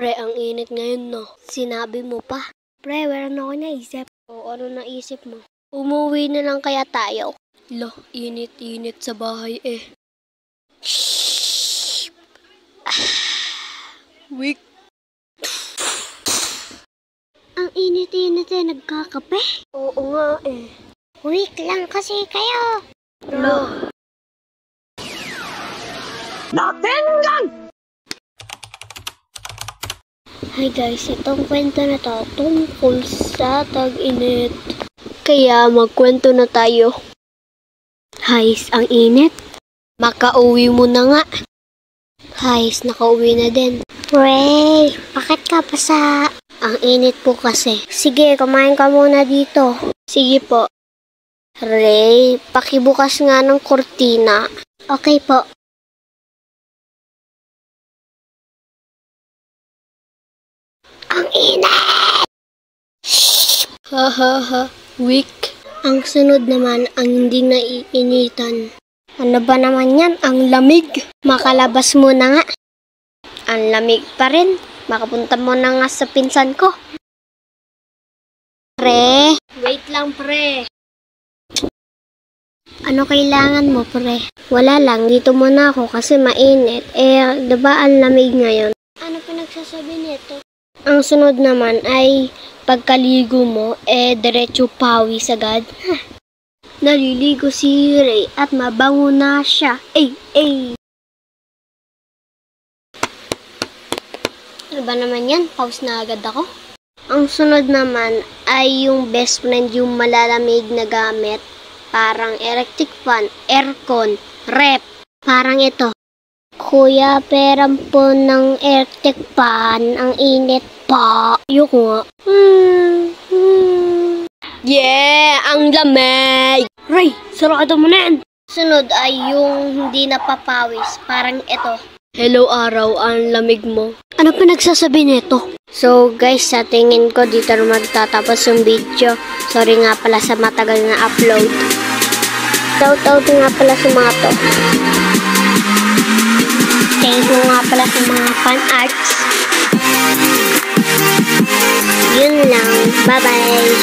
Pre, ang init ngayon, no? Sinabi mo pa. Pre, wala na ako naisip. O, ano naisip mo? Umuwi na lang kaya tayo? Lo, init-init sa bahay eh. Weak. Ang init-init eh, nagkakape? Oo nga eh. Weak lang kasi kayo. Lo. Natengan! Hi guys, itong kwento na to tungkol sa tag-init. Kaya magkwento na tayo. Guys, ang init. Makauwi mo na nga. Guys, nakauwi na din. Ray, bakit ka pa sa... Ang init po kasi. Sige, kumain ka muna dito. Sige po. Ray, pakibukas nga ng kurtina. Okay po. Ang init! Ha, weak. Ang sunod naman ang hindi naiinitan. Ano ba naman yan? Ang lamig. Makalabas mo na nga. Ang lamig pa rin. Makapunta mo na nga sa pinsan ko. Pre. Wait lang, pre. Ano kailangan mo, pre? Wala lang. Dito muna ako kasi mainit. Diba ang lamig ngayon? Ano pinagsasabi nito? Ang sunod naman ay pagkaligo mo, diretso pawis agad. Naliligo si Ray at mabango na siya. Ano ba naman yan? Pause na agad ako. Ang sunod naman ay yung best friend, yung malalamig na gamit. Parang electric fan, aircon, rep. Parang ito. Kuya, peram po ng electric fan. Ang init pa. Ayoko nga. Yeah! Ang lamig! Ray, sarado mo na yan! Sunod ay yung hindi napapawis. Parang ito. Hello araw, ang lamig mo. Ano pa nagsasabi nito? So guys, sa tingin ko dito na magtatapos yung video. Sorry nga pala sa matagal na upload. Shout-out nga pala sa mga to. Thank you nga pala sa mga fan arts. Yun lang. Bye-bye.